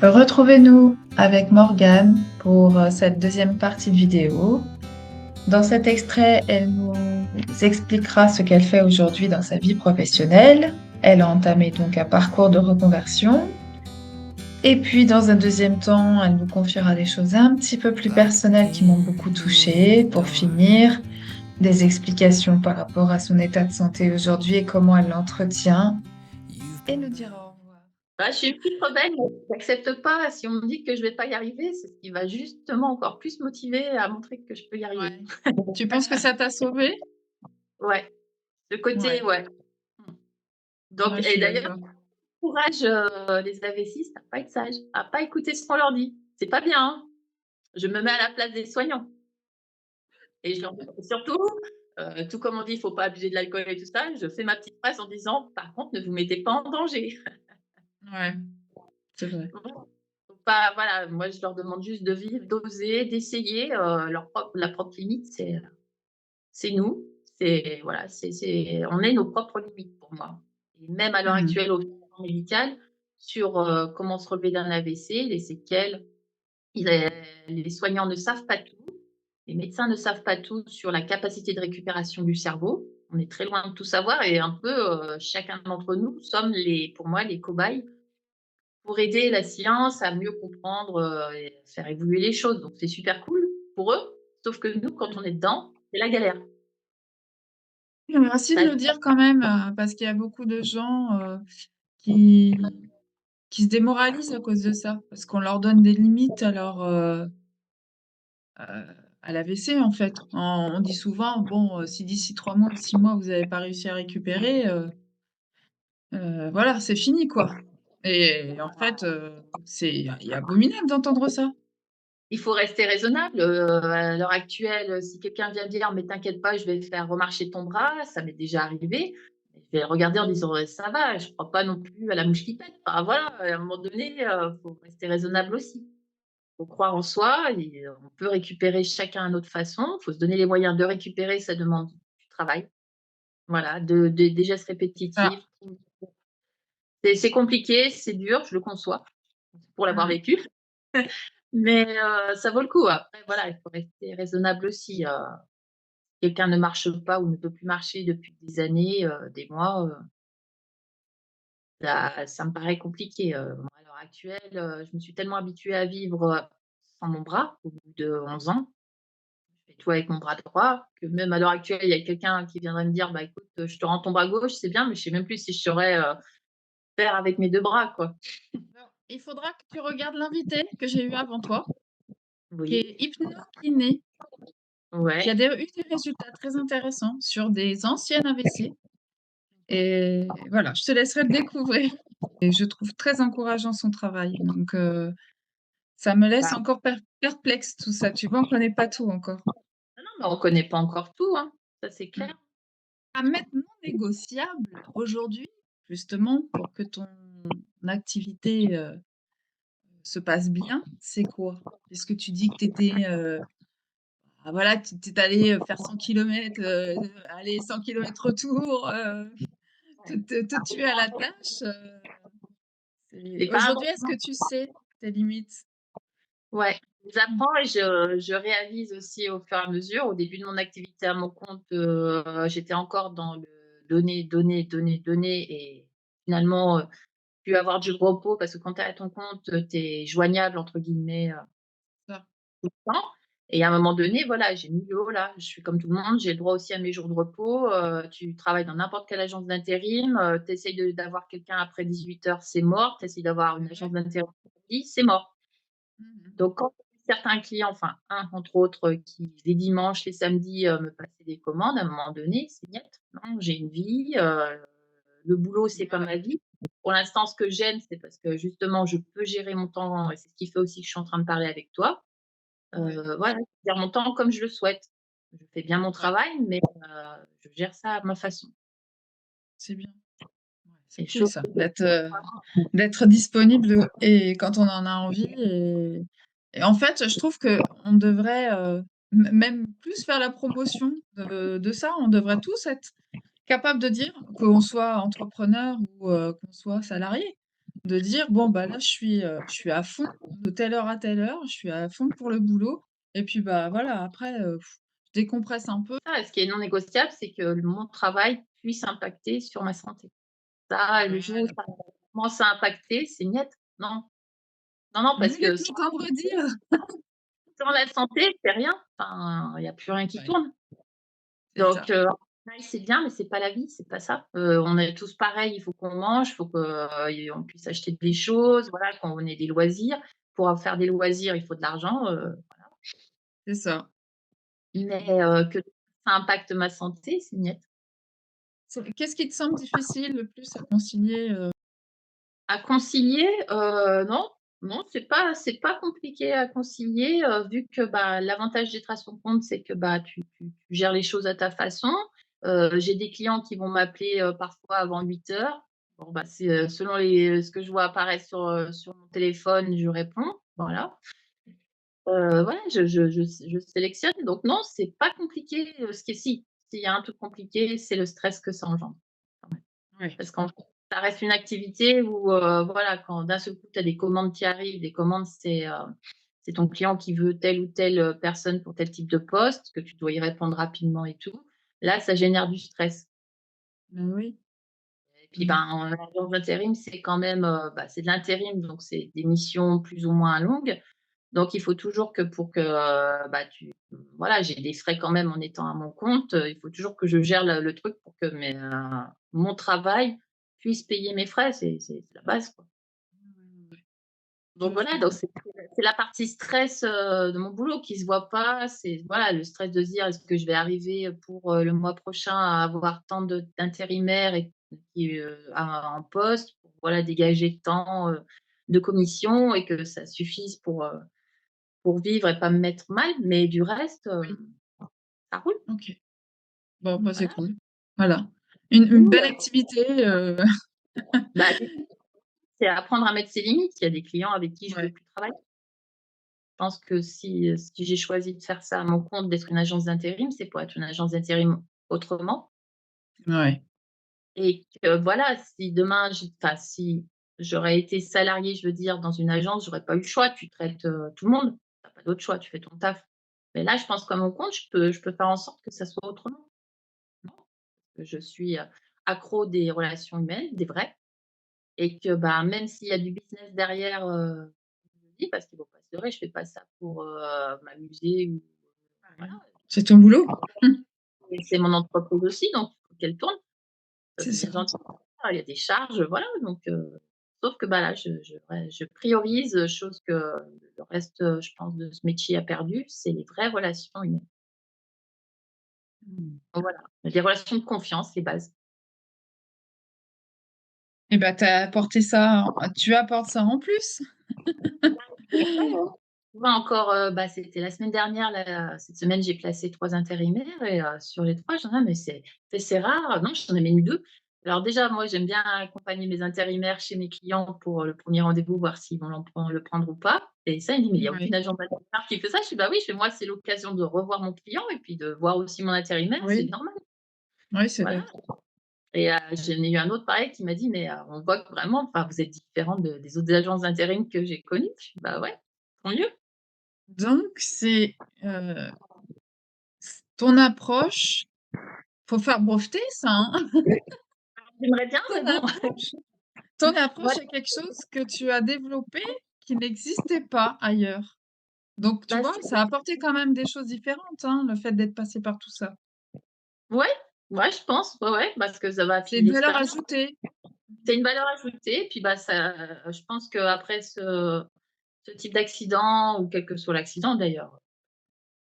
Retrouvez-nous avec Morgane pour cette deuxième partie de vidéo. Dans cet extrait, elle nous expliquera ce qu'elle fait aujourd'hui dans sa vie professionnelle. Elle a entamé donc un parcours de reconversion. Et puis, dans un deuxième temps, elle nous confiera des choses un petit peu plus personnelles qui m'ont beaucoup touchée. Pour finir, des explications par rapport à son état de santé aujourd'hui et comment elle l'entretient. Et nous dira au revoir. Bah, je suis une petite rebelle, j'accepte pas. Si on me dit que je vais pas y arriver, c'est ce qui va justement encore plus motiver à montrer que je peux y arriver. Ouais. Tu penses que ça t'a sauvée? Ouais, le côté, Ouais, ouais. Mmh. Donc, moi je et suis d'ailleurs, d'accord. courage, les AVCistes à pas être sages, à pas écouter ce qu'on leur dit. C'est pas bien, hein. Je me mets à la place des soignants et je leur dis surtout, tout comme on dit, il faut pas abuser de l'alcool et tout ça, je fais ma petite phrase en disant: «Par contre, ne vous mettez pas en danger». Ouais, c'est vrai. Faut pas, voilà, moi je leur demande juste de vivre, d'oser, d'essayer, la propre limite, c'est nous, c'est voilà, c'est on est nos propres limites pour moi. Et même à l'heure Mmh. actuelle au plan médical, sur, comment se relever d'un AVC, les séquelles, ils les soignants ne savent pas tout, les médecins ne savent pas tout sur la capacité de récupération du cerveau. On est très loin de tout savoir et un peu, chacun d'entre nous sommes les pour moi les cobayes pour aider la science à mieux comprendre, et faire évoluer les choses. Donc c'est super cool pour eux, sauf que nous, quand on est dedans, c'est la galère. Merci de Ça nous dire quand même, parce qu'il y a beaucoup de gens, qui qui se démoralisent à cause de ça, parce qu'on leur donne des limites à l'AVC, en fait. On dit souvent: «Bon, si d'ici 3 mois ou 6 mois, vous n'avez pas réussi à récupérer, voilà, c'est fini, quoi». Et en fait, c'est abominable d'entendre ça. Il faut rester raisonnable, à l'heure actuelle, si quelqu'un vient dire: «Mais t'inquiète pas, je vais faire remarcher ton bras», ça m'est déjà arrivé. Je vais le regarder en disant: Ça va, je crois pas non plus à la mouche qui pète». Enfin voilà, à un moment donné, faut rester raisonnable aussi. Faut croire en soi et on peut récupérer chacun à notre façon. Faut se donner les moyens de récupérer, ça demande du travail. Voilà, des gestes Ah. répétitifs. C'est compliqué, c'est dur, je le conçois, pour l'avoir Mmh. vécu, mais ça vaut le coup. Après voilà, il faut rester raisonnable aussi, quelqu'un ne marche pas ou ne peut plus marcher depuis des années, des mois, ça me paraît compliqué, moi à l'heure actuelle, je me suis tellement habituée à vivre, sans mon bras au bout de 11 ans. Je fais tout avec mon bras droit, que même à l'heure actuelle, il y a quelqu'un qui viendrait me dire: «Bah écoute, je te rends ton bras gauche, c'est bien», mais je sais même plus si je saurais, faire avec mes 2 bras, quoi. Alors, il faudra que tu regardes l'invité que j'ai eu avant toi, qui Oui, est hypno-kiné, qui a ouais. eu des résultats très intéressants sur des anciennes AVC. Et voilà, je te laisserai le découvrir. Et je trouve très encourageant son travail. Donc, ça me laisse Bah, encore perplexe tout ça. Tu vois, on ne connaît pas tout encore. non, non, mais on connaît pas encore tout, hein, ça c'est Mmh. clair. À mettre non négociable aujourd'hui, justement, pour que ton activité, se passe bien, c'est quoi? Est-ce que tu dis que tu étais, ah voilà, tu es allé, faire 100 kilomètres, aller 100 kilomètres retour, te tuer à la tâche, C'est pas un aujourd'hui, est-ce bon que tu sais tes limites? Ouais, Mmh. j'apprends et je réalise aussi au fur et à mesure. Au début de mon activité à mon compte, j'étais encore dans le donner, donner, donner, donner et finalement, plus avoir du repos parce que quand tu es à ton compte, tu es «joignable» entre guillemets, Ça. tout le temps et à un moment donné, voilà, j'ai mis le haut là. Je suis comme tout le monde, j'ai le droit aussi à mes jours de repos, tu travailles dans n'importe quelle agence d'intérim, tu essayes d'avoir quelqu'un après 18 heures, c'est mort. Tu essayes d'avoir une agence Ouais. d'intérim midi, c'est mort. Mmh. Donc quand certains clients, enfin un entre autres, qui les dimanches, les samedis, me passaient des commandes, à un moment donné, c'est niet. Non, j'ai une vie, le boulot, c'est pas Voilà. ma vie. Pour l'instant, ce que j'aime, c'est parce que justement, je peux gérer mon temps et c'est ce qui fait aussi que je suis en train de parler avec toi. Ouais, Voilà, je gère mon temps comme je le souhaite. Je fais bien mon ouais, travail, mais je gère ça à ma façon. c'est bien. Ouais, c'est C'est cool chaud. ça, d'être disponible et quand on en a envie et en fait, je trouve qu'on devrait, même plus faire la promotion de ça. On devrait tous être capables de dire qu'on soit entrepreneur ou qu'on soit salarié. De dire: «Bon, bah, là, je suis à fond de telle heure à telle heure, je suis à fond pour le boulot et puis, bah, voilà, après, je décompresse un peu». Ça, ce qui est non négociable, c'est que mon travail puisse impacter sur ma santé. Ça, le jour où Voilà. ça commence à impacter, c'est niet. Non, non, non, Vous parce voulez que plus entendre dire? sans la santé, c'est rien. Enfin, il y a plus rien qui Ouais, tourne. c'est Donc ça. travail, c'est bien, mais c'est pas la vie, c'est pas ça. On est tous pareils, il faut qu'on mange, il faut que, on puisse acheter des choses, voilà, qu'on ait des loisirs. Pour faire des loisirs, il faut de l'argent, C'est ça. mais que ça impacte ma santé, c'est niet. Qu'est-ce qui te semble difficile le plus à concilier, À concilier, non, non, c'est pas compliqué à concilier, vu que, bah, l'avantage d'être à son compte, c'est que, bah, tu gères les choses à ta façon. J'ai des clients qui vont m'appeler, parfois avant 8 heures. Bon, bah, c'est, selon ce que je vois apparaître sur mon téléphone, je réponds, voilà. Voilà, je sélectionne, donc non, c'est pas compliqué, ce qui est s'il y a un truc compliqué, c'est le stress que ça engendre. ouais. Parce qu'en fait, ça reste une activité où, voilà, quand d'un seul coup, tu as des commandes qui arrivent, les commandes, c'est ton client qui veut telle ou telle, personne pour tel type de poste, que tu dois y répondre rapidement et tout. Là, ça génère du stress Ben oui. et puis, Mmh. ben, en agence d'intérim, c'est quand même, bah, c'est de l'intérim, donc c'est des missions plus ou moins longues. Donc il faut toujours que pour que, bah, voilà, j'ai des frais quand même en étant à mon compte, il faut toujours que je gère le truc pour que mon travail puisse payer mes frais, c'est la base, quoi. Ouais, Donc je voilà, donc comprends. c'est la partie stress, de mon boulot qui se voit pas, c'est voilà, le stress de se dire: «Est-ce que je vais arriver, pour, le mois prochain à avoir tant d'intérimaires et qui, en poste pour voilà dégager tant, de commissions et que ça suffise pour vivre et pas me mettre mal, mais du reste, Oui, ça roule. OK. Bon, bah, c'est Voilà. cool. Voilà. Du Une coup, belle activité, bah, du coup, c'est apprendre à mettre ses limites. Il y a des clients avec qui je veux ouais, plus travailler. Je pense que si j'ai choisi de faire ça à mon compte, d'être une agence d'intérim, c'est pour être une agence d'intérim autrement ouais. et que voilà, si demain enfin, si j'aurais été salariée, je veux dire, dans une agence, j'aurais pas eu le choix. Tu traites, tout le monde. Tu as pas d'autre choix, tu fais ton taf. Mais là, je pense qu'à mon compte, je peux faire en sorte que ça soit autrement. Que je suis, accro des relations humaines, des vraies et que, bah, même s'il y a du business derrière, je le dis parce qu'il ne faut pas se leurrer, je fais pas ça pour, m'amuser ou voilà, C'est ton boulot. et c'est mon entreprise aussi, donc il faut qu'elle tourne. C'est C'est ça. bien gentil, il y a des charges, voilà, donc sauf que, bah, là, je priorise, chose que le reste, je pense, de ce métier a perdu, c'est les vraies relations humaines. Mmh. Voilà, les relations de confiance, les bases. Et bah, tu apportes ça en plus. Tu vois encore, bah, c'était la semaine dernière, là, cette semaine, j'ai placé 3 intérimaires et sur les 3 j'en ai: «Ah mais c'est rare». Non, j'en ai même eu 2. Alors déjà, moi, j'aime bien accompagner mes intérimaires chez mes clients pour, le premier rendez-vous, voir s'ils vont le prendre ou pas et ça, il me dit: «Mais il y a aucune Ouais. agence d'intérimaire qui fait ça». Je fais: «Bah oui», je fais: «Moi, c'est l'occasion de revoir mon client et puis de voir aussi mon intérimaire, c'est Oui, normal». oui, c'est Voilà vrai. et j'en ai eu un autre pareil qui m'a dit: «Mais on voit que vraiment, enfin, vous êtes différente des autres agences d'intérim que j'ai connues». Je fais: «Bah ouais, tant mieux». Donc heu, ton approche, faut faire breveter ça, hein. J'aimerais bien, mais Ton bon. approche ton approche Voilà, est quelque chose que tu as développé qui n'existait pas ailleurs. Donc tu bah, vois, c'est ça a apporté quand même des choses différentes, hein, le fait d'être passé par tout ça. ouais, ouais, je pense, ouais, ouais, parce que ça va C'est puis une valeur l'expérience, ajoutée. c'est une valeur ajoutée et puis, bah, ça je pense qu'après ce type d'accident ou quel que soit l'accident d'ailleurs,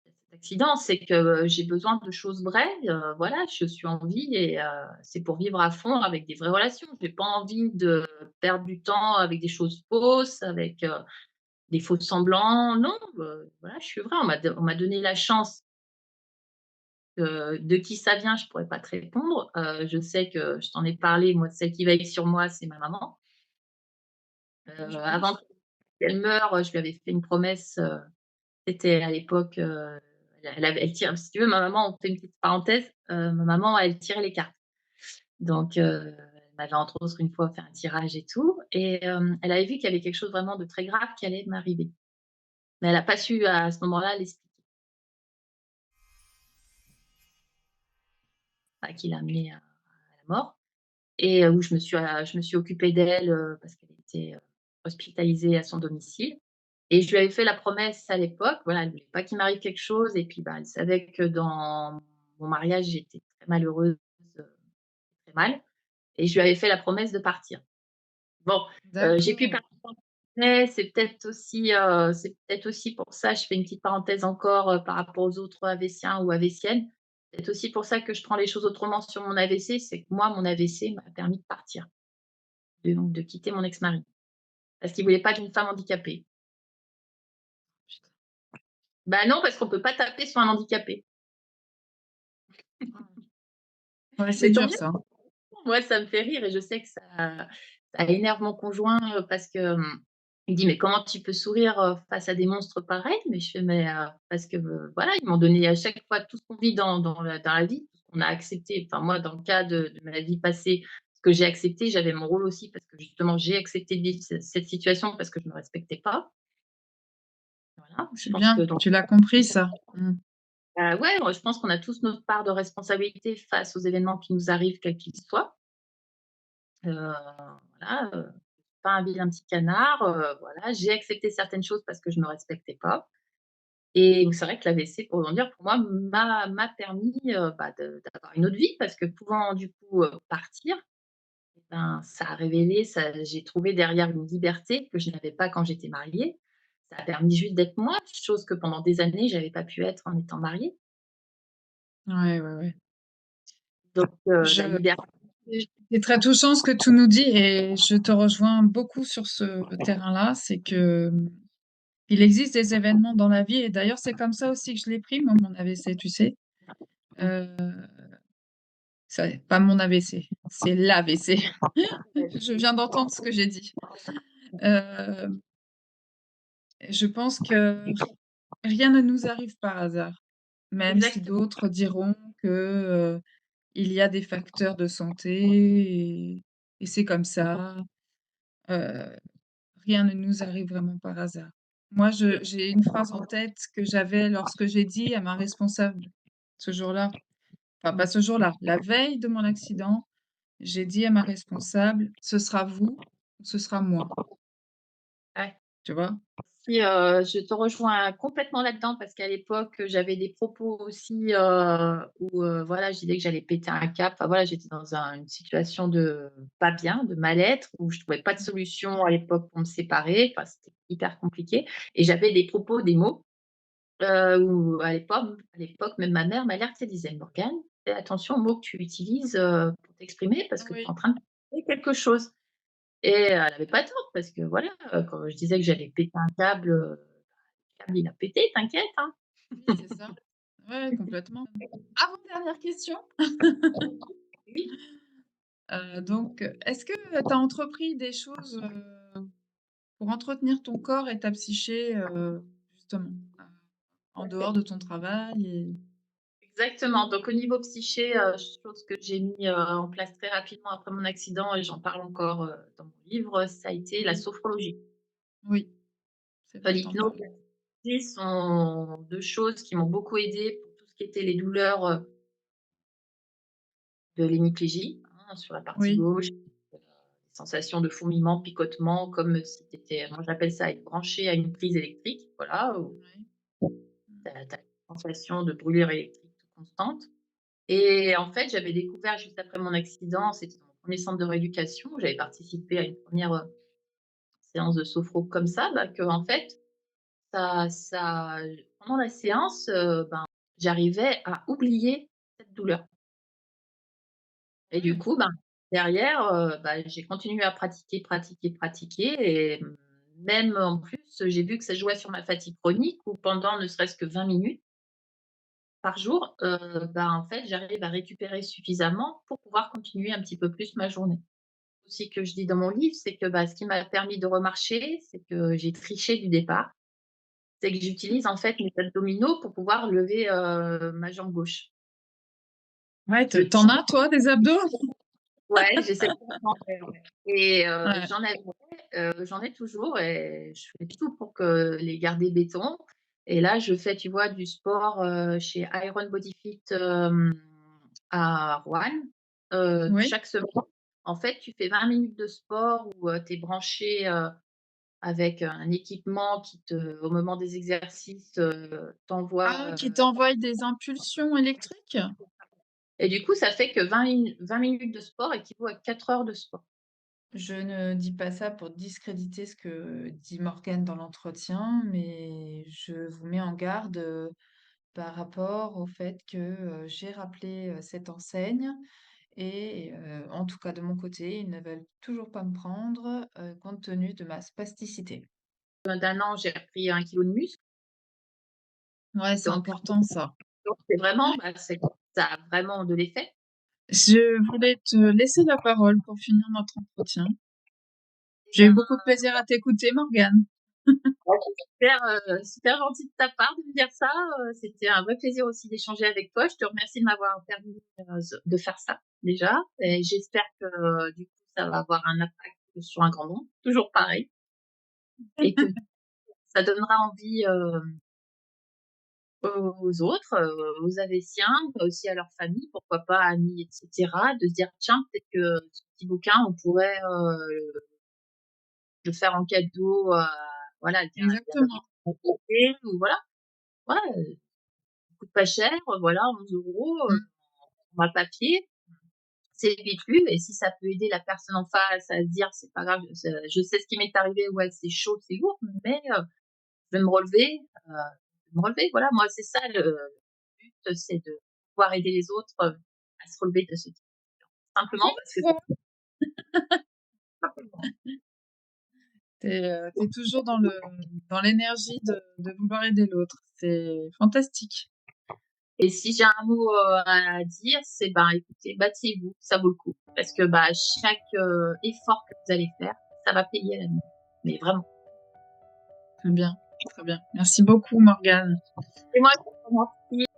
cet accident, c'est que, j'ai besoin de choses vraies, voilà, je suis en vie et c'est pour vivre à fond avec des vraies relations. J'ai pas envie de perdre du temps avec des choses fausses, avec, des faux semblants. Non, voilà, je suis vraie. On m'a donné la chance. De qui ça vient, je pourrais pas te répondre. Je sais que je t'en ai parlé, moi, celle qui veille sur moi, c'est ma maman. Ouais, je Avant pense. qu'elle meure, je lui avais fait une promesse, c'était à l'époque, elle tire si tu veux, ma maman, on fait une petite parenthèse, ma maman, elle tirait les cartes. Donc Elle m'avait entre autres une fois fait un tirage et tout et elle avait vu qu'il y avait quelque chose vraiment de très grave qui allait m'arriver. Mais elle a pas su à ce moment-là l'expliquer. Enfin, qui l'a amenée à la mort et où je me suis occupée d'elle, parce qu'elle était, hospitalisée à son domicile et je lui avais fait la promesse à l'époque, voilà, elle voulait pas qu'il m'arrive quelque chose et puis, bah, elle savait que dans mon mariage, j'étais très malheureuse, très mal et je lui avais fait la promesse de partir. Bon, j'ai pu D'accord. partir mais c'est peut-être aussi pour ça, je fais une petite parenthèse encore, par rapport aux autres AVCiens ou AVCiennes. C'est peut-être aussi pour ça que je prends les choses autrement sur mon AVC, c'est que moi, mon AVC m'a permis de partir, de quitter mon ex-mari. Parce qu'il voulait pas d'une femme handicapée. Putain. Bah non, parce qu'on peut pas taper sur un handicapé. Ouais, c'est Mais tant dur mieux, ça. moi ça me fait rire et je sais que ça énerve mon conjoint, parce que, il dit: «Mais comment tu peux sourire, face à des monstres pareils?» Mais je fais: «Mais, parce que, voilà, ils m'ont donné à chaque fois tout ce qu'on vit dans la vie, tout ce qu'on a accepté». Enfin moi, dans le cas de ma vie passée, ce que j'ai accepté, j'avais mon rôle aussi parce que justement j'ai accepté de vivre cette situation parce que je me respectais pas. Voilà, je C'est pense que bien. donc Tu l'as compris ça. Mmh. ouais, moi je pense qu'on a tous notre part de responsabilité face aux événements qui nous arrivent, quels qu'ils soient. Voilà, pas un vilain petit canard, voilà. J'ai accepté certaines choses parce que je me respectais pas et c'est vrai que l'AVC, pour rebondir, pour moi, m'a permis, bah, d'avoir une autre vie parce que pouvant du coup, partir, et ben, ça a révélé ça j'ai trouvé derrière une liberté que je n'avais pas quand j'étais mariée. Ça a permis juste d'être moi, chose que pendant des années, j'avais pas pu être en étant mariée. Ouais, ouais, ouais. Donc la Je liberté C'est très touchant ce que tu nous dis et je te rejoins beaucoup sur ce terrain-là. C'est que il existe des événements dans la vie et d'ailleurs c'est comme ça aussi que je l'ai pris, moi, mon AVC, tu sais. mmh, Euh, c'est pas mon AVC, c'est l'AVC. Je viens d'entendre ce que j'ai dit. Euh, je pense que rien ne nous arrive par hasard, même si exactement, d'autres diront que il y a des facteurs de santé et c'est comme ça. Euh, Rien ne nous arrive vraiment par hasard. Moi, j'ai une phrase en tête que j'avais lorsque j'ai dit à ma responsable ce jour-là, enfin pas mmh, ce jour-là, la veille de mon accident, j'ai dit à ma responsable, ce sera vous ou ce sera moi, ouais. tu vois? Si, je te rejoins complètement là-dedans parce qu'à l'époque, j'avais des propos aussi, où, voilà, je disais que j'allais péter un câble. Enfin voilà, j'étais dans une situation de pas bien, de mal-être, où je trouvais pas de solution à l'époque pour me séparer. Enfin, c'était hyper compliqué et j'avais des propos, des mots, où à l'époque, même ma mère m'alertait, elle disait: «Morgane, fais attention aux mots que tu utilises, pour t'exprimer parce que tu es Oui. en train de créer quelque chose». Et elle avait pas tort parce que voilà, quand je disais que j'allais péter un câble, le câble il a pété, t'inquiète, hein. Oui, c'est ça. Ouais, complètement. Avant-dernière question. Oui, Donc, est-ce que tu as entrepris des choses pour entretenir ton corps et ta psyché, justement, en dehors de ton travail et... exactement. Donc au niveau psyché, chose que j'ai mis, en place très rapidement après mon accident et j'en parle encore, dans mon livre, ça a été la sophrologie. Oui, c'est vrai que tu en L'hypnose parles. et la psy sont 2 choses qui m'ont beaucoup aidée pour tout ce qui était les douleurs, de l'hémiplégie, hein, sur la partie Oui, gauche, sensations de fourmillement, picotement, comme si tu étais moi j'appelle ça être branché à une prise électrique, voilà, où ouais. Mmh. tu as une sensation de brûlure électrique constante et en fait, j'avais découvert juste après mon accident, c'était dans mon 1er centre de rééducation, où j'avais participé à une première re séance de sophro comme ça, bah, qu'en fait, ça pendant la séance, ben, j'arrivais à oublier cette douleur. Et du Ouais. coup, ben, derrière, bah, j'ai continué à pratiquer, pratiquer, pratiquer et même en plus, j'ai vu que ça jouait sur ma fatigue chronique où pendant ne serait-ce que 20 minutes par jour, bah, en fait, j'arrive à récupérer suffisamment pour pouvoir continuer un petit peu plus ma journée. Aussi que je dis dans mon livre, c'est que, bah, ce qui m'a permis de remarcher, c'est que j'ai triché du départ. C'est que j'utilise en fait mes abdominaux pour pouvoir lever, ma jambe gauche. Ouais, Je tu en tiens as toi des abdos? Ouais, j'essaie de comprendre, ouais et Ouais. j'en ai toujours et je fais tout pour que les garder béton et là, je fais, tu vois, du sport, chez Iron Body Fit, à Roanne, Oui. chaque semaine. En fait, tu fais 20 minutes de sport où, tu es branché, avec un équipement qui te au moment des exercices, Ah, t'envoie, qui t'envoie des impulsions électriques? et du coup, ça fait que 20 minutes de sport équivaut à 4 heures de sport. Je ne dis pas ça pour discréditer ce que dit Morgane dans l'entretien, mais je vous mets en garde, par rapport au fait que, j'ai rappelé, cette enseigne et en tout cas de mon côté, ils ne veulent toujours pas me prendre, compte tenu de ma spasticité. D'un an, j'ai repris 1 kilo de muscle, Ouais, c'est donc important ça. c'est vraiment, bah, ça a vraiment de l'effet. Je voulais te laisser la parole pour finir notre entretien. Et J'ai eu ben, beaucoup de plaisir à t'écouter, Morgane. ouais, c'est super, super gentil de ta part de me dire ça, c'était un vrai plaisir aussi d'échanger avec toi. Je te remercie de m'avoir permis, de faire ça déjà et j'espère que, du coup, ça va avoir un impact sur un grand nombre, toujours pareil et que ça donnera envie, aux autres, aux Avessiens, aussi à leur famille, pourquoi pas amis et cetera, de se dire: «Tiens, peut-être que ce petit bouquin, on pourrait, le faire en cadeau, voilà, il y a un Exactement. côté ou voilà, ouais, coûte pas cher, voilà, 11 €, Mmh. format papier, c'est vite lu et si ça peut aider la personne en face à se dire: «C'est pas grave, je sais ce qui m'est arrivé, ouais, c'est chaud, c'est lourd, mais je vais me relever, voilà». Moi, c'est ça le but, c'est de pouvoir aider les autres, à se relever de ce type simplement parce que simplement. Tu es toujours dans l'énergie de vouloir aider l'autre. C'est fantastique. Et si j'ai un mot, à dire, c'est, ben, écoutez, battez-vous, ça vaut le coup. Parce que, bah, chaque, effort que vous allez faire, ça va payer à l'avenir. Mais vraiment. Très bien, très bien. Merci beaucoup, Morgane. C'est moi qui vous remercie.